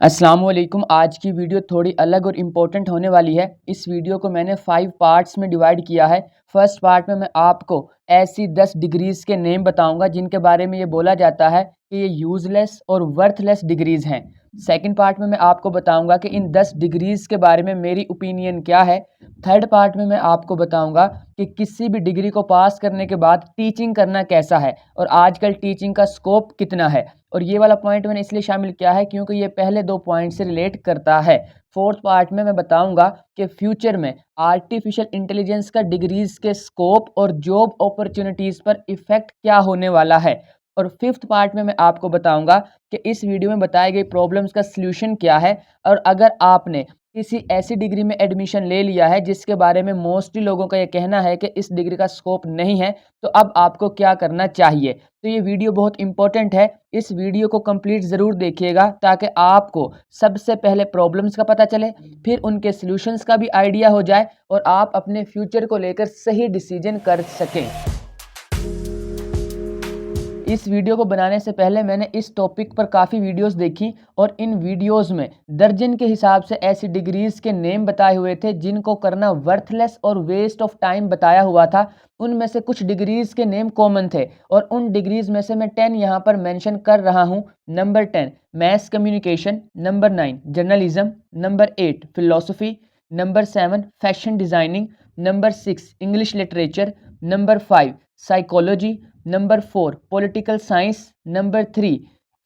अस्सलाम वालेकुम। आज की वीडियो थोड़ी अलग और इम्पोर्टेंट होने वाली है। इस वीडियो को मैंने 5 पार्ट्स में डिवाइड किया है। फर्स्ट पार्ट में मैं आपको ऐसी 10 डिग्रीज़ के नेम बताऊंगा जिनके बारे में ये बोला जाता है कि ये यूज़लेस और वर्थलेस डिग्रीज़ हैं। सेकंड पार्ट में मैं आपको बताऊंगा कि इन 10 डिग्रीज़ के बारे में मेरी ओपिनियन क्या है। थर्ड पार्ट में मैं आपको बताऊंगा कि किसी भी डिग्री को पास करने के बाद टीचिंग करना कैसा है और आजकल टीचिंग का स्कोप कितना है। और ये वाला पॉइंट मैंने इसलिए शामिल किया है क्योंकि ये पहले 2 पॉइंट से रिलेट करता है। फोर्थ पार्ट में मैं बताऊंगा कि फ्यूचर में आर्टिफिशियल इंटेलिजेंस का डिग्रीज के स्कोप और जॉब अपॉर्चुनिटीज़ पर इफ़ेक्ट क्या होने वाला है। और फिफ्थ पार्ट में मैं आपको बताऊंगा कि इस वीडियो में बताई गई प्रॉब्लम्स का सलूशन क्या है। और अगर आपने किसी ऐसी डिग्री में एडमिशन ले लिया है जिसके बारे में मोस्टली लोगों का ये कहना है कि इस डिग्री का स्कोप नहीं है, तो अब आपको क्या करना चाहिए। तो ये वीडियो बहुत इंपॉर्टेंट है। इस वीडियो को कंप्लीट ज़रूर देखिएगा ताकि आपको सबसे पहले प्रॉब्लम्स का पता चले, फिर उनके सॉल्यूशंस का भी आइडिया हो जाए और आप अपने फ्यूचर को लेकर सही डिसीजन कर सकें। इस वीडियो को बनाने से पहले मैंने इस टॉपिक पर काफ़ी वीडियोस देखी और इन वीडियोस में दर्जन के हिसाब से ऐसी डिग्रीज़ के नेम बताए हुए थे जिनको करना वर्थलेस और वेस्ट ऑफ टाइम बताया हुआ था। उनमें से कुछ डिग्रीज़ के नेम कॉमन थे और उन डिग्रीज़ में से मैं 10 यहाँ पर मेंशन कर रहा हूँ। Number 10 mass communication, number 9 journalism, number 8 philosophy, number 7 fashion designing, number 6 English literature, number 5 psychology, number 4 political science, number 3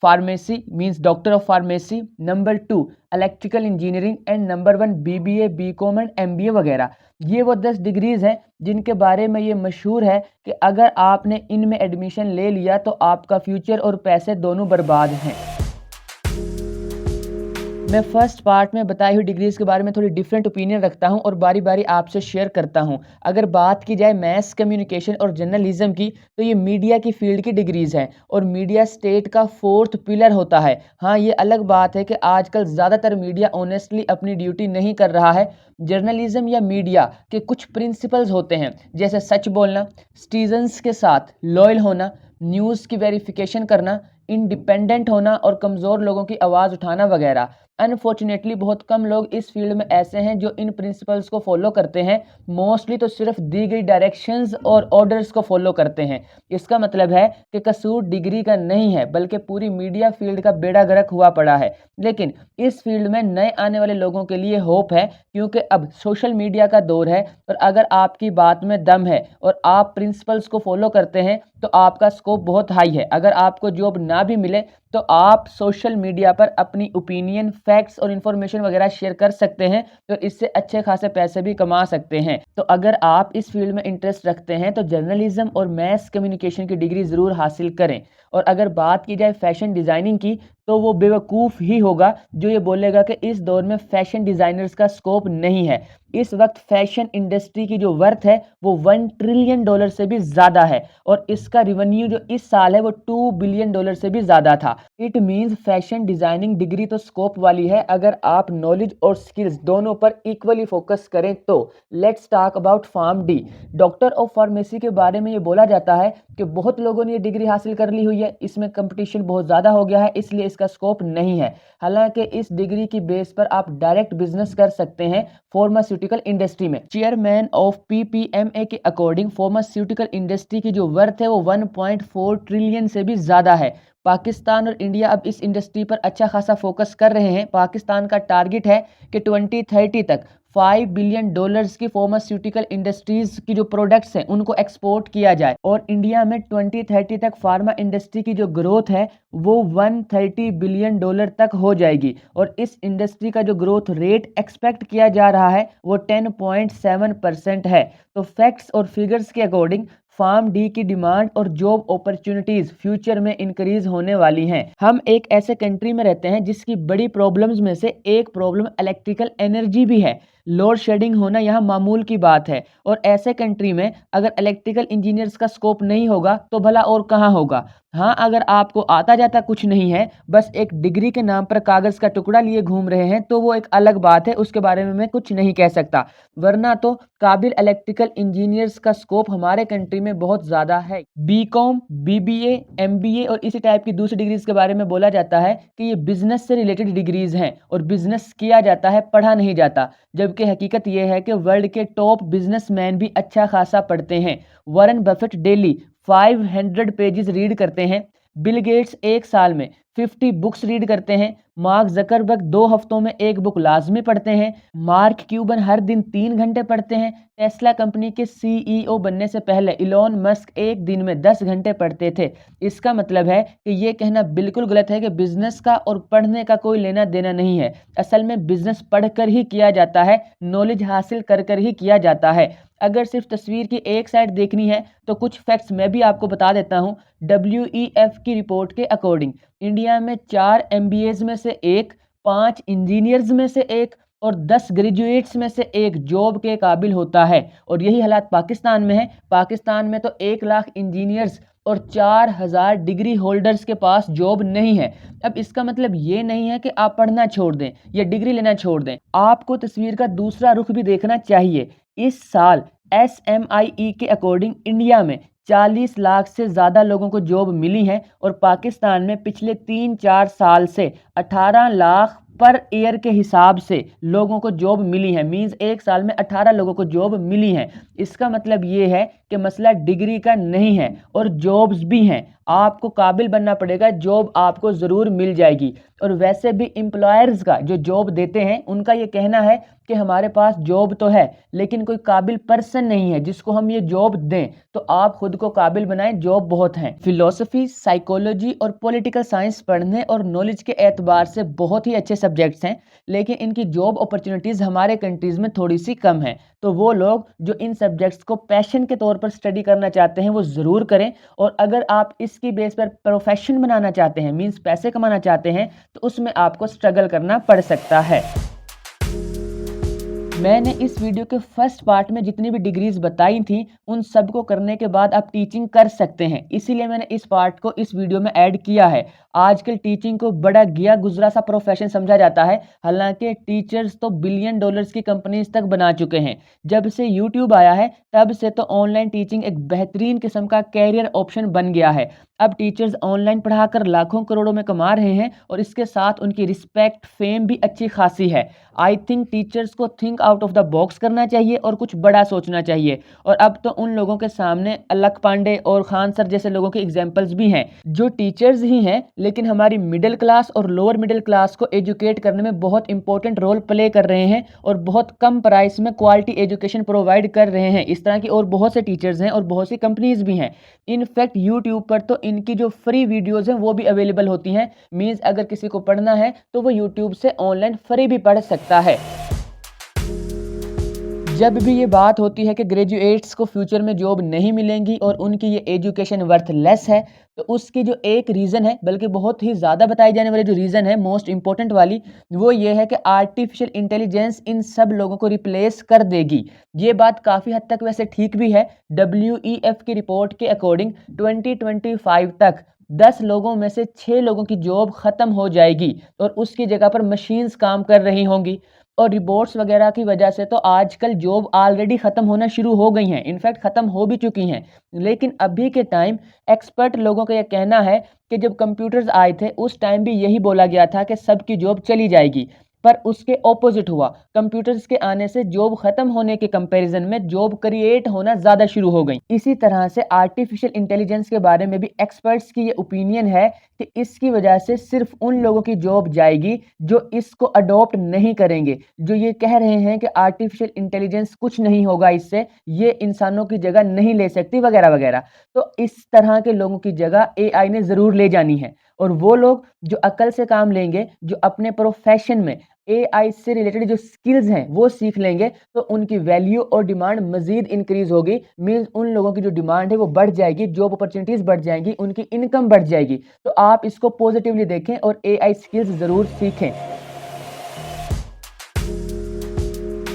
pharmacy means doctor of pharmacy, number 2 electrical engineering and number 1 BBA, BCom and MBA वगैरह। ये वो 10 degrees हैं जिनके बारे में ये मशहूर है कि अगर आपने इनमें एडमिशन ले लिया तो आपका फ्यूचर और पैसे दोनों बर्बाद हैं। मैं फर्स्ट पार्ट में बताई हुई डिग्रीज़ के बारे में थोड़ी डिफरेंट ओपिनियन रखता हूं और बारी बारी आपसे शेयर करता हूं। अगर बात की जाए मैस कम्युनिकेशन और जर्नलिज्म की, तो ये मीडिया की फील्ड की डिग्रीज़ हैं और मीडिया स्टेट का फोर्थ पिलर होता है। हाँ, ये अलग बात है कि आजकल ज़्यादातर मीडिया ऑनेस्टली अपनी ड्यूटी नहीं कर रहा है। जर्नलिज्म या मीडिया के कुछ प्रिंसिपल्स होते हैं, जैसे सच बोलना, सिटीजन्स के साथ लॉयल होना, न्यूज़ की वेरिफिकेशन करना, इंडिपेंडेंट होना और कमज़ोर लोगों की आवाज़ उठाना वगैरह। अनफॉर्चुनेटली बहुत कम लोग इस फील्ड में ऐसे हैं जो इन प्रिंसिपल्स को फॉलो करते हैं। मोस्टली तो सिर्फ दी गई डायरेक्शंस और ऑर्डर्स को फॉलो करते हैं। इसका मतलब है कि कसूर डिग्री का नहीं है बल्कि पूरी मीडिया फील्ड का बेड़ा गर्क हुआ पड़ा है। लेकिन इस फील्ड में नए आने वाले लोगों के लिए होप है क्योंकि अब सोशल मीडिया का दौर है और अगर आपकी बात में दम है और आप प्रिंसिपल्स को फॉलो करते हैं तो आपका स्कोप बहुत हाई है। अगर आपको जॉब ना भी मिले तो आप सोशल मीडिया पर अपनी ओपिनियन, फैक्ट्स और इन्फॉर्मेशन वगैरह शेयर कर सकते हैं तो इससे अच्छे खासे पैसे भी कमा सकते हैं। तो अगर आप इस फील्ड में इंटरेस्ट रखते हैं तो जर्नलिज्म और मैस कम्युनिकेशन की डिग्री ज़रूर हासिल करें। और अगर बात की जाए फैशन डिज़ाइनिंग की, तो वो बेवकूफ़ ही होगा जो ये बोलेगा कि इस दौर में फैशन डिज़ाइनर्स का स्कोप नहीं है। इस वक्त फैशन इंडस्ट्री की जो वर्थ है वो $1 ट्रिलियन से भी ज़्यादा है और इसका रिवेन्यू जो इस साल है वो $2 बिलियन से भी ज़्यादा था। It means fashion designing degree तो स्कोप वाली है अगर आप नॉलेज और स्किल्स दोनों पर इक्वली फोकस करें तो। Let's talk about pharm D. Doctor of pharmacy के बारे में ये बोला जाता है कि बहुत लोगों ने ये डिग्री हासिल कर ली हुई है, इसमें कंपटीशन बहुत ज़्यादा हो गया है इसलिए इसका स्कोप नहीं है। हालांकि इस डिग्री की बेस पर आप डायरेक्ट बिजनेस कर सकते हैं फार्मास्यूटिकल इंडस्ट्री में। चेयरमैन ऑफ पीपीएमए के अकॉर्डिंग फार्मास्यूटिकल इंडस्ट्री की जो वर्थ है वो 1.4 ट्रिलियन से भी ज़्यादा है। पाकिस्तान और इंडिया अब इस इंडस्ट्री पर अच्छा खासा फोकस कर रहे हैं। पाकिस्तान का टारगेट है कि 2030 तक $5 बिलियन की फार्मास्यूटिकल इंडस्ट्रीज की जो प्रोडक्ट्स हैं उनको एक्सपोर्ट किया जाए और इंडिया में 2030 तक फार्मा इंडस्ट्री की जो ग्रोथ है वो $130 बिलियन तक हो जाएगी और इस इंडस्ट्री का जो ग्रोथ रेट एक्सपेक्ट किया जा रहा है वो 10.7% है। तो फैक्ट्स और फिगर्स के अकॉर्डिंग फार्म डी की डिमांड और जॉब अपॉर्चुनिटीज फ्यूचर में इंक्रीज होने वाली हैं। हम एक ऐसे कंट्री में रहते हैं जिसकी बड़ी प्रॉब्लम्स में से एक प्रॉब्लम इलेक्ट्रिकल एनर्जी भी है। लोड शेडिंग होना यहाँ मामूल की बात है और ऐसे कंट्री में अगर इलेक्ट्रिकल इंजीनियर्स का स्कोप नहीं होगा तो भला और कहाँ होगा। हाँ, अगर आपको आता जाता कुछ नहीं है, बस एक डिग्री के नाम पर कागज़ का टुकड़ा लिए घूम रहे हैं तो वो एक अलग बात है, उसके बारे में मैं कुछ नहीं कह सकता। वरना तो काबिल इलेक्ट्रिकल इंजीनियर्स का स्कोप हमारे कंट्री में बहुत ज़्यादा है। बीकॉम, बीबीए, एमबीए और इसी टाइप की दूसरी डिग्रीज के बारे में बोला जाता है कि ये बिजनेस से रिलेटेड डिग्रीज हैं और बिजनेस किया जाता है, पढ़ा नहीं जाता। जबकि हकीकत ये है कि वर्ल्ड के टॉप बिजनेसमैन भी अच्छा खासा पढ़ते हैं। Warren Buffett daily 500 pages read करते हैं। बिल गेट्स एक साल में 50 बुक्स रीड करते हैं। मार्क जकरबर्ग 2 हफ्तों में एक बुक लाजमी पढ़ते हैं। मार्क क्यूबन हर दिन 3 घंटे पढ़ते हैं। टेस्ला कंपनी के सीईओ बनने से पहले इलॉन मस्क एक दिन में 10 घंटे पढ़ते थे। इसका मतलब है कि ये कहना बिल्कुल गलत है कि बिजनेस का और पढ़ने का कोई लेना देना नहीं है। असल में बिजनेस पढ़कर ही किया जाता है, नॉलेज हासिल कर कर ही किया जाता है। अगर सिर्फ तस्वीर की एक साइड देखनी है तो कुछ फैक्ट्स मैं भी आपको बता देता हूँ। WEF की रिपोर्ट के अकॉर्डिंग इंडिया में 4 MBAs में से एक, 5 इंजीनियर्स में से एक और 10 ग्रेजुएट्स में से एक जॉब के काबिल होता है। और यही हालात पाकिस्तान में है। पाकिस्तान में तो 1 लाख इंजीनियर्स और 4000 डिग्री होल्डर्स के पास जॉब नहीं है। अब इसका मतलब ये नहीं है कि आप पढ़ना छोड़ दें या डिग्री लेना छोड़ दें। आपको तस्वीर का दूसरा रुख भी देखना चाहिए। इस साल SMIE के अकॉर्डिंग इंडिया में 40 लाख से ज़्यादा लोगों को जॉब मिली है और पाकिस्तान में पिछले 3-4 साल से 18 लाख पर ईयर के हिसाब से लोगों को जॉब मिली है। मींस एक साल में 18 लोगों को जॉब मिली है। इसका मतलब ये है कि मसला डिग्री का नहीं है और जॉब्स भी हैं। आपको काबिल बनना पड़ेगा, जॉब आपको ज़रूर मिल जाएगी। और वैसे भी एम्प्लॉयर्स का जो जॉब देते हैं उनका ये कहना है कि हमारे पास जॉब तो है लेकिन कोई काबिल पर्सन नहीं है जिसको हम ये जॉब दें, तो आप खुद को काबिल बनाएं, जॉब बहुत हैं। फिलोसफी, साइकोलॉजी और पॉलिटिकल साइंस पढ़ने और नॉलेज के एतबार से बहुत ही अच्छे सब्जेक्ट्स हैं, लेकिन इनकी जॉब अपॉर्चुनिटीज़ हमारे कंट्रीज़ में थोड़ी सी कम है। तो वो लोग जो इन सब्जेक्ट्स को पैशन के तौर पर स्टडी करना चाहते हैं वो ज़रूर करें। और अगर आप इसकी बेस पर प्रोफेशन बनाना चाहते हैं, मीन्स पैसे कमाना चाहते हैं, तो उसमें आपको स्ट्रगल करना पड़ सकता है। मैंने इस वीडियो के फर्स्ट पार्ट में जितनी भी डिग्रीज बताई थी उन सब को करने के बाद आप टीचिंग कर सकते हैं, इसीलिए मैंने इस पार्ट को इस वीडियो में ऐड किया है। आजकल टीचिंग को बड़ा गया गुजरा सा प्रोफेशन समझा जाता है, हालांकि टीचर्स तो बिलियन डॉलर्स की कंपनीज तक बना चुके हैं। जब से यूट्यूब आया है तब से तो ऑनलाइन टीचिंग एक बेहतरीन किस्म का कैरियर ऑप्शन बन गया है। अब टीचर्स ऑनलाइन पढ़ाकर लाखों करोड़ों में कमा रहे हैं और इसके साथ उनकी रिस्पेक्ट, फेम भी अच्छी खासी है। आई थिंक टीचर्स को think out of the box करना चाहिए और कुछ बड़ा सोचना चाहिए। और अब तो उन लोगों के सामने अलक पांडे और खान सर जैसे लोगों की एग्जाम्पल्स भी हैं जो टीचर्स ही हैं लेकिन हमारी मिडिल क्लास और लोअर मिडिल क्लास को एजुकेट करने में बहुत इंपॉर्टेंट रोल प्ले कर रहे हैं और बहुत कम प्राइस में क्वालिटी एजुकेशन प्रोवाइड कर रहे हैं। इस तरह की और बहुत से टीचर्स हैं और बहुत सी कंपनीज भी हैं। इनफैक्ट यूट्यूब पर तो इनकी जो फ्री वीडियोस हैं वो भी अवेलेबल होती हैं। मीन्स अगर किसी को पढ़ना है तो वो यूट्यूब से ऑनलाइन फ्री भी पढ़ सकता है। जब भी ये बात होती है कि ग्रेजुएट्स को फ्यूचर में जॉब नहीं मिलेंगी और उनकी ये एजुकेशन वर्थलेस है, तो उसकी जो एक रीज़न है, बल्कि बहुत ही ज़्यादा बताई जाने वाली जो रीज़न है मोस्ट इंपॉर्टेंट वाली, वो ये है कि आर्टिफिशियल इंटेलिजेंस इन सब लोगों को रिप्लेस कर देगी। ये बात काफ़ी हद तक वैसे ठीक भी है। WEF की रिपोर्ट के अकॉर्डिंग 2025 तक 10 लोगों में से 6 लोगों की जॉब ख़त्म हो जाएगी और उसकी जगह पर मशीन्स काम कर रही होंगी। और रिपोर्ट्स वगैरह की वजह से तो आजकल जॉब ऑलरेडी ख़त्म होना शुरू हो गई हैं, इनफैक्ट ख़त्म हो भी चुकी हैं। लेकिन अभी के टाइम एक्सपर्ट लोगों का यह कहना है कि जब कंप्यूटर्स आए थे उस टाइम भी यही बोला गया था कि सबकी जॉब चली जाएगी, पर उसके ऑपोजिट हुआ। कंप्यूटर्स के आने से जॉब खत्म होने के कंपैरिजन में जॉब क्रिएट होना ज़्यादा शुरू हो गई। इसी तरह से आर्टिफिशियल इंटेलिजेंस के बारे में भी एक्सपर्ट्स की ये ओपिनियन है कि इसकी वजह से सिर्फ उन लोगों की जॉब जाएगी जो इसको अडॉप्ट नहीं करेंगे, जो ये कह रहे हैं कि आर्टिफिशियल इंटेलिजेंस कुछ नहीं होगा, इससे ये इंसानों की जगह नहीं ले सकती वगैरह वगैरह। तो इस तरह के लोगों की जगह AI ने ज़रूर ले जानी है। और वो लोग जो अकल से काम लेंगे, जो अपने प्रोफेशन में AI से रिलेटेड जो स्किल्स हैं वो सीख लेंगे, तो उनकी वैल्यू और डिमांड मजीद इंक्रीज होगी। मीन्स उन लोगों की जो डिमांड है वो बढ़ जाएगी, जॉब अपॉर्चुनिटीज़ बढ़ जाएंगी, उनकी इनकम बढ़ जाएगी। तो आप इसको पॉजिटिवली देखें और AI स्किल्स ज़रूर सीखें।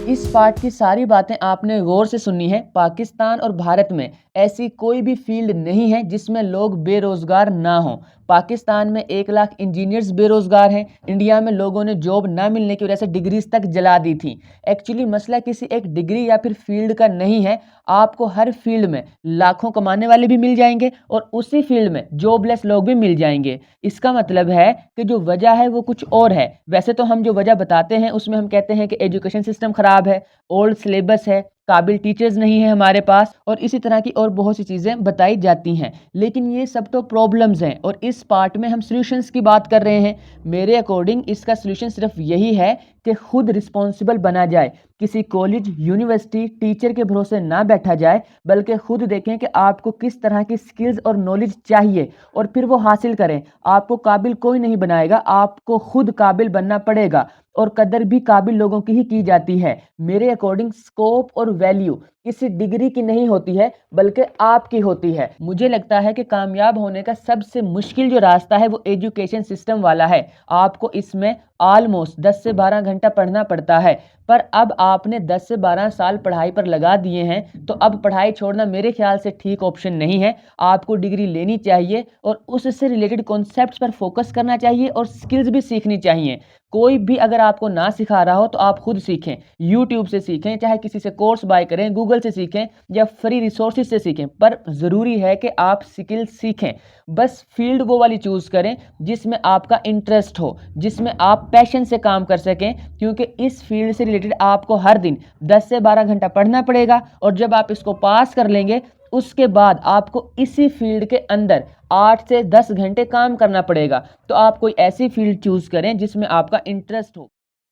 इस पार्ट की सारी बातें आपने गौर से सुननी है। पाकिस्तान और भारत में ऐसी कोई भी फील्ड नहीं है जिसमें लोग बेरोजगार ना हों। पाकिस्तान में 1 लाख इंजीनियर्स बेरोजगार हैं। इंडिया में लोगों ने जॉब ना मिलने की वजह से डिग्रीज तक जला दी थी। एक्चुअली मसला किसी एक डिग्री या फिर फील्ड का नहीं है। आपको हर फील्ड में लाखों कमाने वाले भी मिल जाएंगे और उसी फील्ड में जॉबलेस लोग भी मिल जाएंगे। इसका मतलब है कि जो वजह है वो कुछ और है। वैसे तो हम जो वजह बताते हैं उसमें हम कहते हैं कि एजुकेशन सिस्टम खराब है, ओल्ड सिलेबस है, काबिल टीचर्स नहीं है हमारे पास, और इसी तरह की और बहुत सी चीज़ें बताई जाती हैं। लेकिन ये सब तो प्रॉब्लम्स हैं और इस पार्ट में हम सॉल्यूशंस की बात कर रहे हैं। मेरे अकॉर्डिंग इसका सॉल्यूशन सिर्फ यही है कि खुद रिस्पॉन्सिबल बना जाए। किसी कॉलेज, यूनिवर्सिटी, टीचर के भरोसे ना बैठा जाए, बल्कि खुद देखें कि आपको किस तरह की स्किल्स और नॉलेज चाहिए और फिर वो हासिल करें। आपको काबिल कोई नहीं बनाएगा, आपको खुद काबिल बनना पड़ेगा। और कदर भी काबिल लोगों की ही की जाती है। मेरे अकॉर्डिंग स्कोप और वैल्यू किसी डिग्री की नहीं होती है, बल्कि आपकी होती है। मुझे लगता है कि कामयाब होने का सबसे मुश्किल जो रास्ता है वो एजुकेशन सिस्टम वाला है। आपको इसमें ऑलमोस्ट 10 से 12 घंटा पढ़ना पड़ता है, पर अब आपने 10 से 12 साल पढ़ाई पर लगा दिए हैं, तो अब पढ़ाई छोड़ना मेरे ख्याल से ठीक ऑप्शन नहीं है। आपको डिग्री लेनी चाहिए और उससे रिलेटेड कॉन्सेप्ट्स पर फोकस करना चाहिए और स्किल्स भी सीखनी चाहिए। कोई भी अगर आपको ना सिखा रहा हो तो आप खुद सीखें, यूट्यूब से सीखें, चाहे किसी से कोर्स बाय करें, गूगल से सीखें या फ्री रिसोर्सेज से सीखें, पर ज़रूरी है कि आप स्किल सीखें। बस फील्ड वो वाली चूज़ करें जिसमें आपका इंटरेस्ट हो, जिसमें आप पैशन से काम कर सकें, क्योंकि इस फील्ड से रिलेटेड आपको हर दिन 10 से 12 घंटा पढ़ना पड़ेगा और जब आप इसको पास कर लेंगे उसके बाद आपको इसी फील्ड के अंदर 8 से 10 घंटे काम करना पड़ेगा। तो आप कोई ऐसी फील्ड चूज़ करें जिसमें आपका इंटरेस्ट हो।